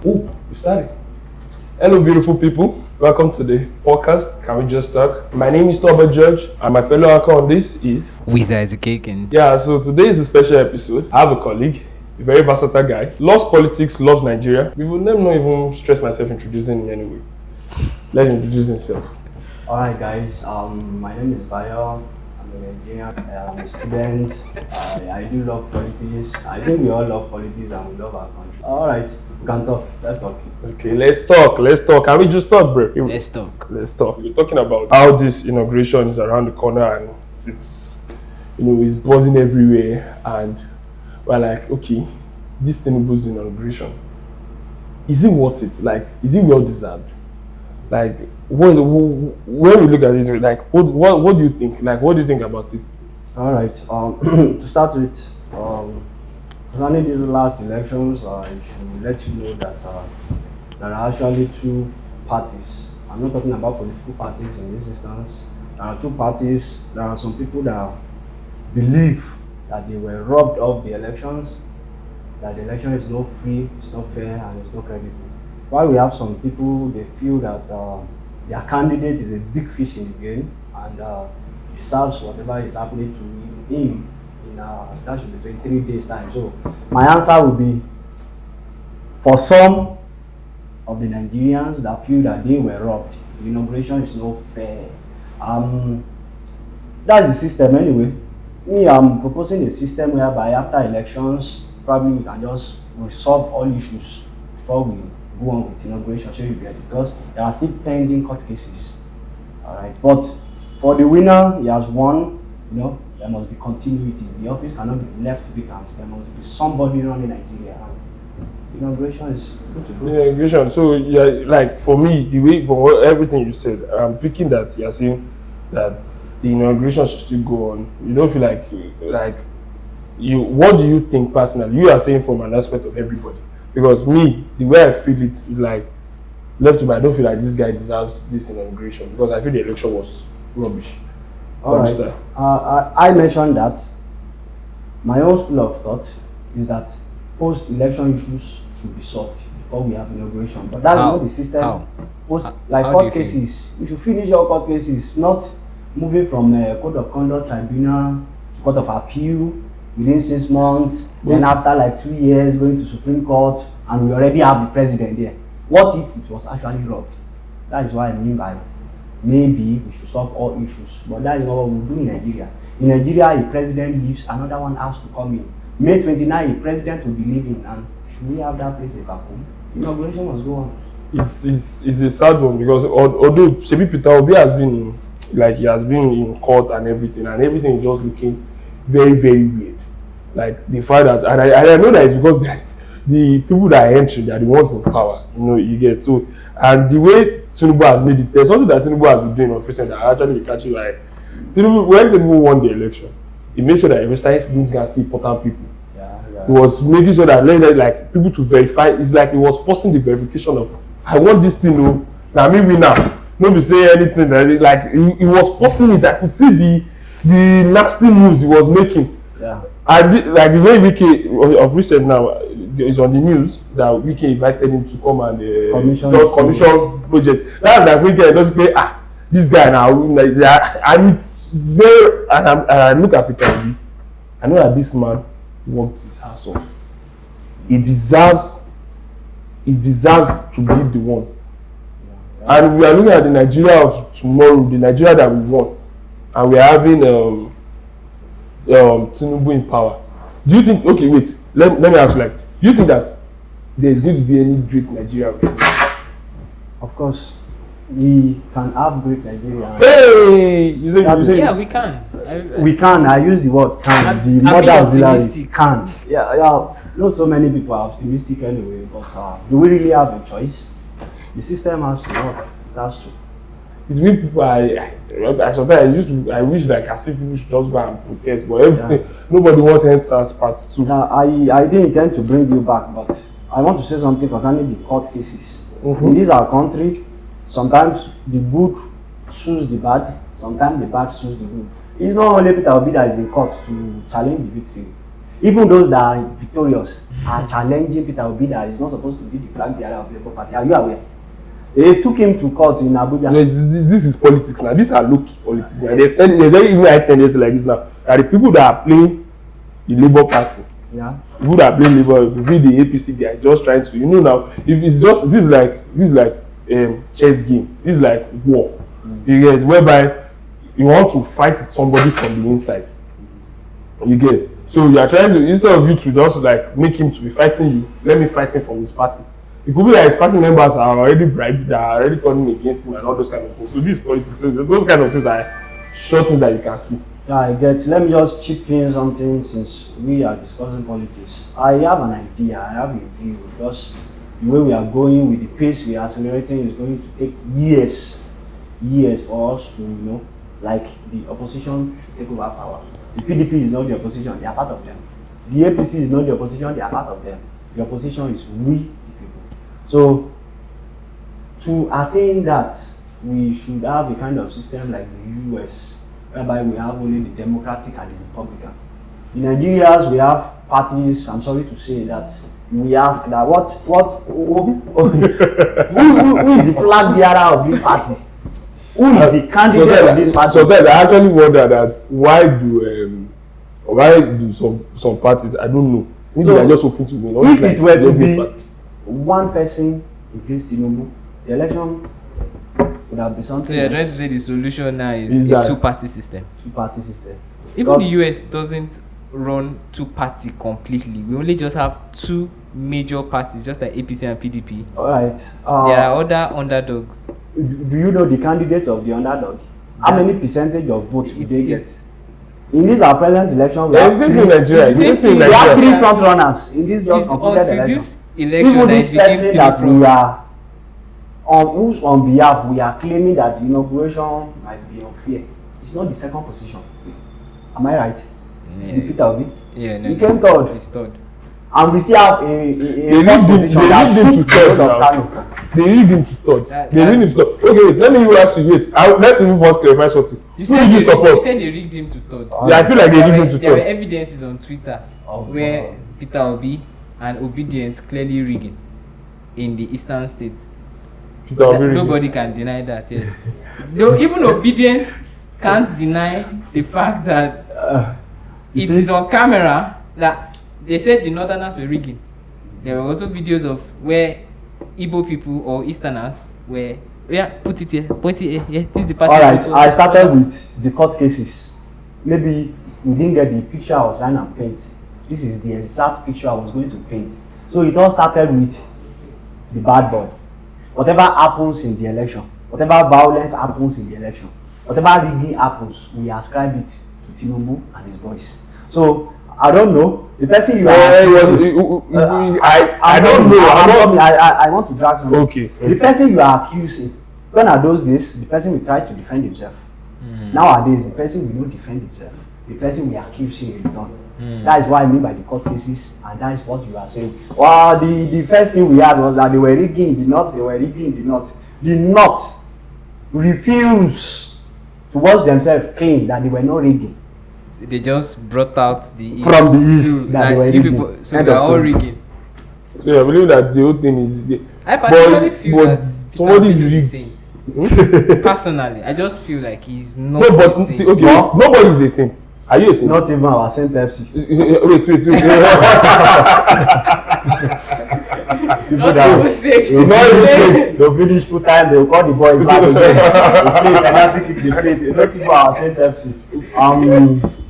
Oh, we started. Hello, beautiful people. Welcome to the podcast. Can we just talk? My name is Toba Judge, and my fellow anchor on this is. Wizard is a cake and Yeah, so today is a special episode. I have a colleague, a very versatile guy, loves politics, loves Nigeria. We will never not even stress myself introducing him anyway. Let him introduce himself. Alright guys, my name is Bayo. I'm a Nigerian, I'm a student. I do love politics. I think we all love politics and we love our country. Alright, we can talk. Let's talk. Okay, let's talk. Let's talk. Can we just talk, bro? let's talk. Let's talk. We're talking about how this inauguration is around the corner and it's buzzing everywhere, and we're like, okay, this tinubu's inauguration, is it worth it? Like, is it well deserved? Like, when we look at it, like, what do you think? Like, what do you think about it? Alright, to start with, concerning these last elections, I should let you know that there are actually two parties. I'm not talking about political parties in this instance. There are two parties. There are some people that believe that they were robbed of the elections, that the election is not free, it's not fair, and it's not credible. While we have some people, they feel that their candidate is a big fish in the game and deserves whatever is happening to him in that should be 23 days time. So my answer would be, for some of the Nigerians that feel that they were robbed, the inauguration is not fair. That's the system anyway. Me, I'm proposing a system whereby after elections, probably we can just resolve all issues before we go on with inauguration. So you get it, because there are still pending court cases. All right, but for the winner, he has won. There must be continuity. The office cannot be left vacant. There must be somebody running Nigeria. And inauguration is good to go. Inauguration. So yeah, like for me, the way for everything you said, I'm picking that you're saying that the inauguration should still go on. You don't feel like you. What do you think personally? You are saying from an aspect of everybody. Because me, the way I feel it is like, left to me, I don't feel like this guy deserves this inauguration because I feel the election was rubbish. All right. I mentioned that my own school of thought is that post-election issues should be solved before we have inauguration. But that's not the system. How? Like How court cases. You should finish your court cases, not moving from Code of Conduct Tribunal to Court of Appeal within 6 months, then after like 2 years going to Supreme Court, and we already have the president there. What if it was actually robbed? That is what I mean by maybe we should solve all issues, but that is not what we do in Nigeria. In Nigeria, a president leaves, another one has to come in. May 29, a president will be leaving, and should we have that place a vacuum? Inauguration must go on. It's a sad one because although Shebi Peter Obi has been he has been in court and everything is just looking very, very weird. Like the fact that, and I know that it's because the people that are entering, they are the ones in power. You get so, and the way Tinubu has made it, there's something that Tinubu has been doing on recent that actually catch you like Tinubu. When Tinubu won the election, he made sure that every time he can see important people. Yeah. He was making sure that like people to verify. It's like he was forcing the verification of, I want this thing. No, now me win now. Nobody say anything that like he was forcing it. I could see the nasty moves he was making. Yeah. And like the way Wike of recent now is on the news that Wike invited him to come and commission project. That's like Wike just say, this guy now, and it's very, and I look at Peter Obi, I know that this man worked his ass off. He deserves to be the one. And we are looking at the Nigeria of tomorrow, the Nigeria that we want, and we are having Tinubu in power. Do you think? Okay, wait. Let me ask you. Like, do you think that there is going to be any great Nigeria? Of course, we can have great Nigeria. Hey, you say Yeah, we can. We can. I use the word can. The mother auxiliary can. Yeah. Not so many people are optimistic anyway, but do we really have a choice? The system has to work. It has to. It's when people sometimes I wish like as if people should just go and protest, but everything nobody wants answers part 2. I didn't intend to bring you back, but I want to say something concerning the court cases. In this our country, sometimes the good sues the bad, sometimes the bad sues the good. It's not only Peter Obi that is in court to challenge the victory. Even those that are victorious are challenging Peter Obi that is not supposed to be the flag bearer of the Labour Party. Are you aware? They took him to court in Abuja. This is politics now. These are low-key politics now. There's very even high tendency like this now. That the people that are playing the Labour Party, people that are playing Labour, with the APC, they are just trying to, now, if it's just this is like chess game. This is like war. You get, whereby you want to fight somebody from the inside. You get, so you are trying to, instead of you to just like make him to be fighting you, let me fight him from his party. It could be like his party members are already bribed, that are already turning against him and all those kind of things. So this politics, so those kind of things are short things that you can see. I get. Let me just chip in something since we are discussing politics. I have an idea, I have a view, because the way we are going with the pace we are accelerating is going to take years for us to, like the opposition should take over power. The PDP is not the opposition, they are part of them. The APC is not the opposition, they are part of them. The opposition is we, the people. So, to attain that, we should have a kind of system like the US, whereby we have only the Democratic and the Republican. In Nigeria, we have parties. I'm sorry to say that we ask that who is the flag bearer of this party? Who is the candidate of this party? So then I actually wonder that why do some parties, I don't know, maybe so they're just open to me. If it were to be one person against tinubu, the election would have been something. So you're trying to say the solution now is a two-party system. Two-party system. Even the US doesn't run two-party completely. We only just have two major parties, just like APC and PDP. All right. There are other underdogs. Do you know the candidates of the underdog? How many percentage of votes do they get? In this our present election, we have three front runners in this just completed election. Even this person that we are whose on behalf we are claiming that the inauguration might be unfair. It's not the second position. Am I right? Yeah. The Peter Obi. Yeah, no, he came third. He's third. And we still have a fourth position that should be they rigged him to third. They rigged him to third. Okay, let me ask you. Wait, let's even first clarify something. You said they rigged him to third. Yeah, I feel like they rigged him to third. There were evidences on Twitter where Peter Obi and Obedient clearly rigging in the eastern states. Nobody can deny that. Yes. No, even Obedient can't deny the fact that it is on camera that they said the northerners were rigging. There were also videos of where Igbo people or Easterners were. Yeah, put it here, point it here. Yeah, this is the party. All right, I started with the court cases. Maybe we didn't get the picture I was trying to paint. This is the exact picture I was going to paint. So it all started with the bad boy. Whatever happens in the election, whatever violence happens in the election, whatever rigging happens, we ascribe it to Tinubu and his boys. So I don't know. The person you are I don't know. I want to drag something. Okay. The person you are accusing, when are those days, the person will try to defend himself. Nowadays, the person will not defend himself. The person will accuse him in return. That is what I mean by the court cases, and that is what you are saying. Well, the first thing we had was that they were rigging the north, they were rigging the north. The north refused to wash themselves clean that they were not rigging. They just brought out the east from the east that they were rigging. People, so they are all rigging. So I believe that the whole thing is. I personally feel that somebody rigged. Personally, I just feel like he's not. No, but see, okay, nobody is a saint. Are you a saint? Not even our Saint FC. Wait. Not even safe. They'll finish full time. They'll call the boys back again. They play penalty kick. They play. They not even our Saint FC.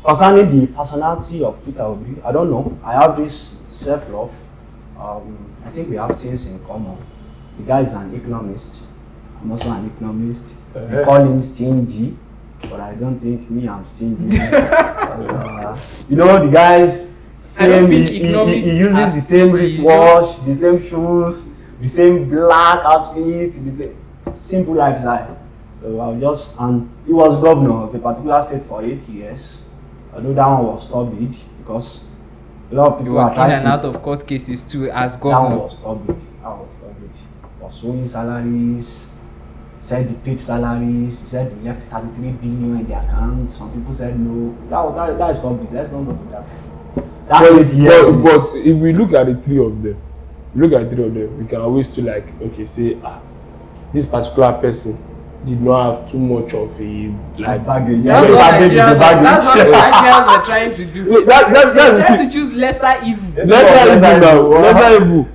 Concerning the personality of Peter Obi, I don't know. I have this self-love. I think we have things in common. The guy is an economist. I'm also an economist. They call him stingy, but I don't think I'm stingy. You know, the guys. He uses the same wristwatch, the same shoes, the same black outfit, the same simple lifestyle. So and he was governor of a particular state for 8 years. Although that one was stupid because a lot of people was in and out of court cases too as governor. That was stupid. Was owing salaries. Said he paid salaries. He said he left 33 billion in the account. Some people said no. That is stupid. Let's not go to that. But if we look at the three of them, we can always to like, okay, say, this particular person did not have too much of a like baggage. That's what Nigerians were trying to do. They trying to choose lesser evil. Lesser evil.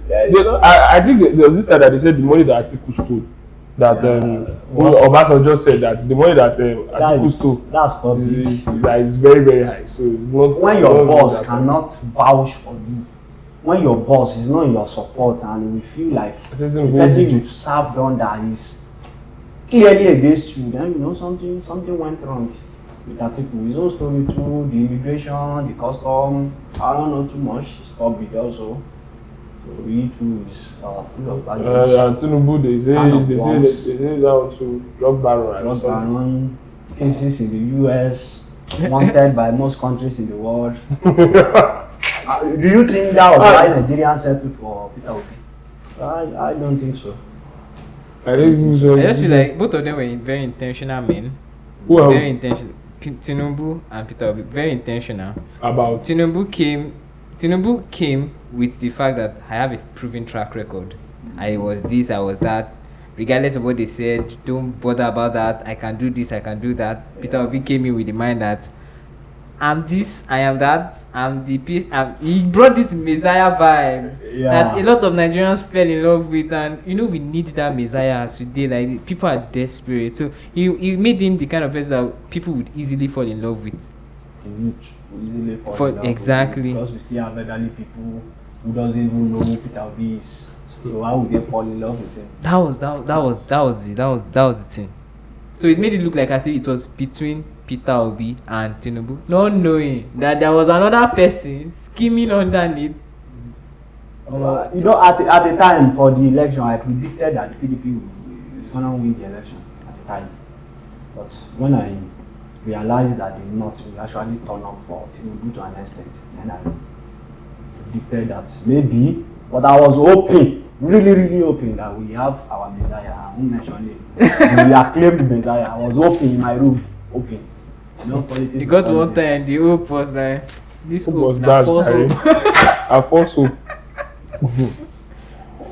I think there was this time that they said the money that Atiku stole, that Obasanjo said that the money that Atiku stole is very, very high. So it's not, when your boss cannot vouch for you, when your boss is not in your support and we feel like the person you served under is clearly against you, then you know something went wrong with Atiku. His own story too, the immigration, the custom, I don't know too much. He stopped it also. So we too is full of baggage. And Tinubu, they say that also drug baron. Cases in the US, wanted by most countries in the world. Do you think that was why Nigerians settled for Peter Obi? I don't think so. I just feel like both of them were very intentional men. Very intentional. Tinubu and Peter Obi, very intentional. About Tinubu came with the fact that I have a proven track record. I was this, I was that. Regardless of what they said, don't bother about that. I can do this, I can do that. Peter Obi came in with the mind that I'm this, I am that, I'm the peace. He brought this Messiah vibe that a lot of Nigerians fell in love with, and we need that Messiah today. Like, people are desperate, so he made him the kind of person that people would easily fall in love with. Youth will easily fall in love exactly with, because we still have elderly people who doesn't even know who Peter Obi is. So why would they fall in love with him? That was the thing. So it made it look like as if it was between Peter Obi and Tinubu, not knowing that there was another person scheming underneath. At the time for the election, I predicted that the PDP was going to win the election at the time. But when I realized that the North will actually turn up for Tinubu to an extent, then I predicted that maybe, but I was hoping, really hoping that we have our Messiah. I won't mention it. We acclaimed Messiah. I was hoping in my room, hoping. Politics. You got one time, the hope was like, this hope was na false hope. A false hope.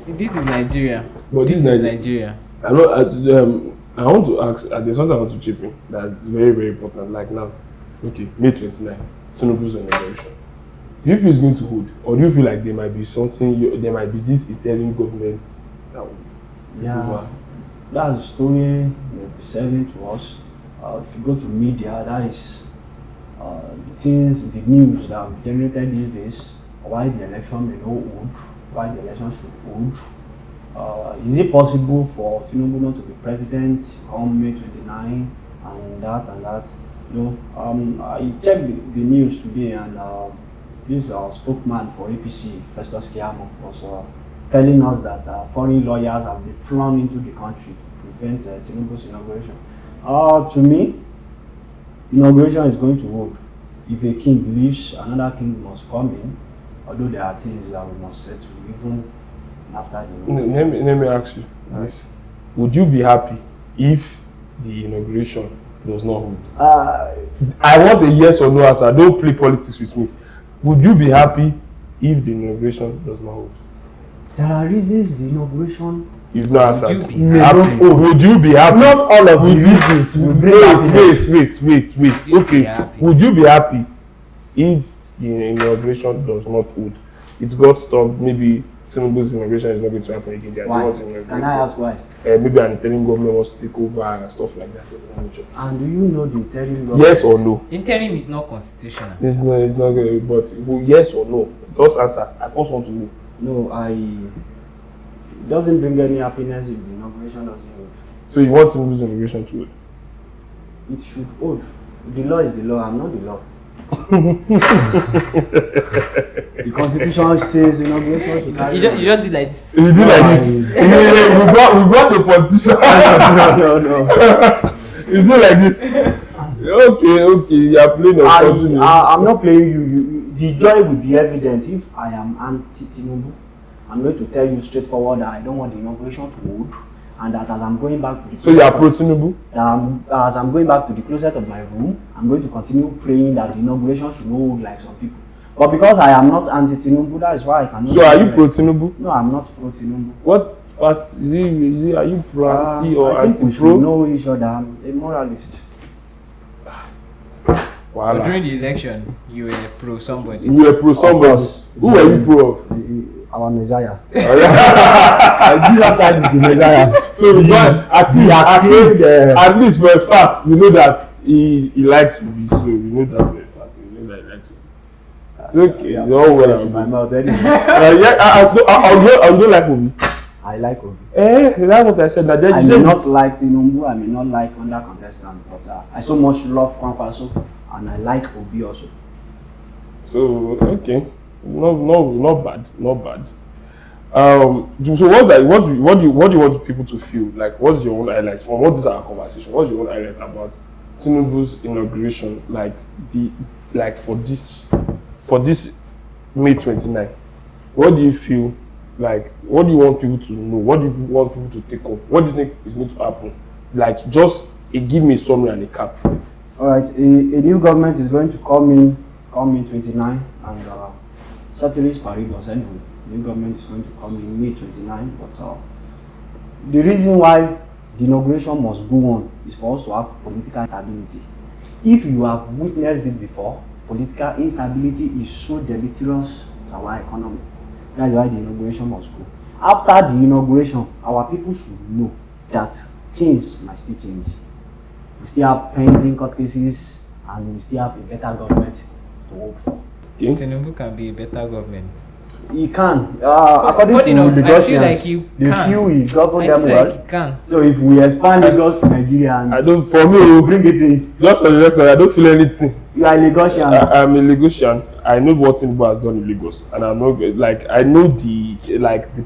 This is Nigeria. But this is Nigeria. I want to ask, there's something I want to chip in that's very, very important. Like now, okay, May 29, Tinubu's inauguration. Do you feel it's going to hold? Or do you feel like there might be something, there might be this interim government that will that's the story they'll be selling to us. If you go to media, that is the news that we generated these days, why the election may not hold, why the election should hold. Is it possible for Tinubu not to be president on May 29 and that? I checked the news today, and this spokesman for APC, Festus Keyamo, was telling us that foreign lawyers have been flown into the country to prevent Tinubu's inauguration. To me, inauguration is going to hold. If a king leaves, another king must come in, although there are things that we must settle even after the inauguration. Let me ask you this. Would you be happy if the inauguration does not hold? I want a yes or no answer. Don't play politics with me. Would you be happy if the inauguration does not hold? There are reasons the inauguration. You've not answered. Would you be happy? Would you be happy? Not all of the reasons will bring happiness. Wait. Okay. Would you be happy if the inauguration does not hold? It got stopped. Maybe Tinubu's inauguration is not going to happen again. Why? Can I ask why? Maybe an interim government wants to take over and stuff like that. And do you know the interim government? Yes or no? Interim is not constitutional. It's not good, but yes or no? Just answer. I first want to know. No, it doesn't bring any happiness if the inauguration doesn't hold. So you want Tinubu's inauguration to hold? It should hold. The law is the law. I'm not the law. The constitution says inauguration should carry. You don't do like this. You do like this. We brought the politician. No. You do like this. Okay. You are playing on. I'm not playing you. The joy will be evident if I am anti-Tinubu. I'm going to tell you straightforward that I don't want the inauguration to hold, and that as I'm going back to the. So you are pro-Tinubu? As I'm going back to the closet of my room, I'm going to continue praying that the inauguration should not hold like some people. But because I am not anti-Tinubu, that is why I cannot. So are you pro-Tinubu? No, I'm not pro-Tinubu. What part is it? Are you pro-anti or I think we anti-pro? should know each other. I'm a moralist. But during the election, you were pro somebody. You were pro somebody. Who were you pro of? Our Messiah. Jesus Christ is the Messiah. So at least for a fact, we know that he likes movies. So we know that for a fact. We know that he likes movies. Okay, yeah. it's all well. In my mouth anyway. I don't like movie. I like Obi. That's what I said. That I may not like Tinubu, I may not like under contestant, but I so much love Kwankwaso, and I like Obi also. So okay, not bad. So what do you want people to feel like? What's your own highlight from what is our conversation? What's your own highlight about Tinubu's inauguration? For this May 29. What do you feel like? What do you want people to know? What do you want people to take up? What do you think is going to happen? Like just give me a summary and a cap for it. All right, a new government is going to come in 29, and ceteris paribus anyway. The new government is going to come in May 29, but the reason why the inauguration must go on is for us to have political stability. If you have witnessed it before, political instability is so deleterious to our economy. That is why the inauguration must go. After the inauguration, our people should know that things might still change. We still have pending court cases, and we still have a better government to hope for. Tinubu can be a better government. He can. According to the Gaussians, they feel he govern them well. Like he can. So if we expand Lagos to Nigeria and bring it in. Just for the record, I don't feel anything. You are a Lagosian. I'm a Lagosian. I know what Tinubu has done in Lagos, and I'm not like I know the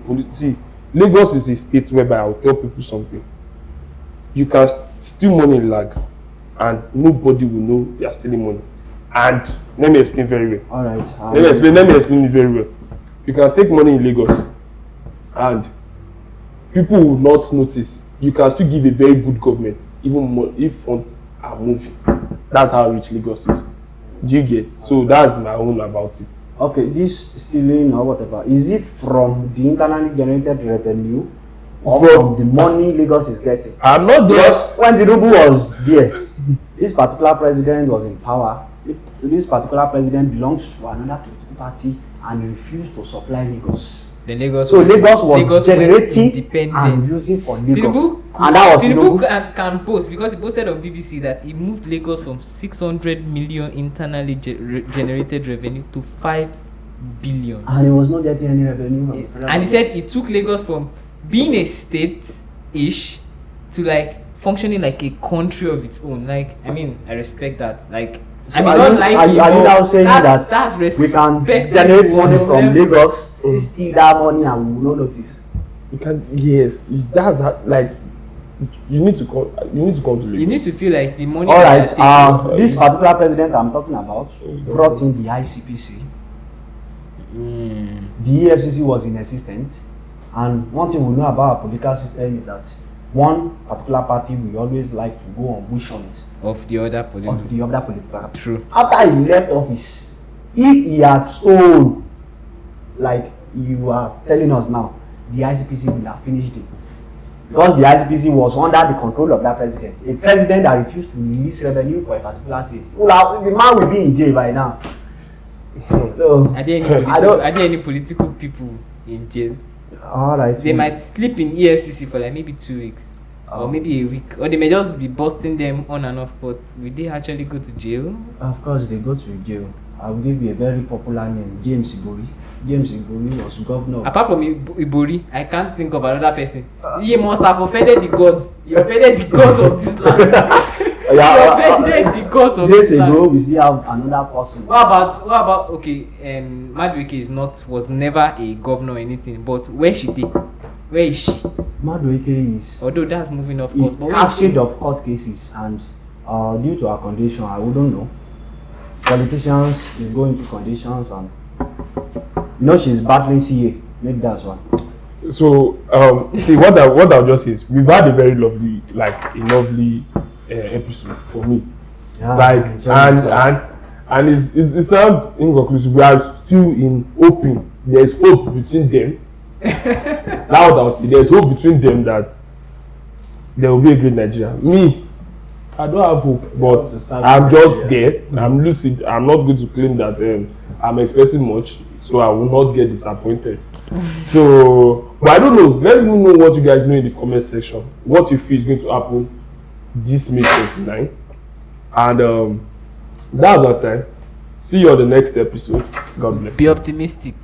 policy. Lagos is a state whereby I will tell people something. You can steal money in lag, and nobody will know you are stealing money. And let me explain very well. All right. Let me explain it very well. You can take money in Lagos, and people will not notice. You can still give a very good government, even more if funds are moving. That's how rich Lagos is. Do you get? So that's my own about it. Okay, this stealing or whatever, is it from the internally generated revenue or from the money Lagos is getting? I'm not there. Because when Tinubu was there, this particular president was in power. This particular president belongs to another political party and refused to supply Lagos. Lagos was generating and using for Lagos. And that was Tinubu can boast, because he boasted on BBC that he moved Lagos from 600 million internally generated revenue to 5 billion. And he was not getting any revenue. And he said he took Lagos from being a state-ish to like functioning like a country of its own. Like, I mean, I respect that. Like, so are you now saying that we can generate money from Lagos, steal that money, and we will not notice? You can, yes. That's like you need to come to Lagos. You need to feel like the money. All right. This particular president I'm talking about brought in the ICPC. The EFCC was inexistent, and one thing we know about our political system is that one particular party will always like to go on wish on it of the other political party. True. After he left office, if he had stolen, like you are telling us now, the ICPC will have finished it. Because the ICPC was under the control of that president. A president that refused to release revenue for a particular state. Well, the man will be in jail by now. So, are there any political people in jail? Alright. They might sleep in EFCC for like maybe 2 weeks. Or maybe a week. Or they may just be busting them on and off. But will they actually go to jail? Of course they go to jail. I'll give you a very popular name, James Ibori. James Ibori was governor. Apart from Ibori, I can't think of another person. He must have offended the gods. He offended the gods of this land. He offended the gods of this land. Days ago, we still have another person. What about okay, Madueke was never a governor or anything, but where is she? Madueke is, although that's moving off course, but cascade of court cases, and due to our condition, I wouldn't know. Politicians will go into conditions, and she's battling CA. Maybe that's one. So see what I'll just say is we've had a very lovely episode for me. Yeah, and it sounds inconclusive. We are still in hoping. There's hope between them. Now that I'll say there's hope between them that there will be a great Nigeria. Me, I don't have hope, but I'm just there. I'm lucid. I'm not going to claim that I'm expecting much, so I will not get disappointed. So, but I don't know. Let me know what you guys know in the comment section. What you feel is going to happen this May 29, and that's our time. See you on the next episode. God bless. Be optimistic.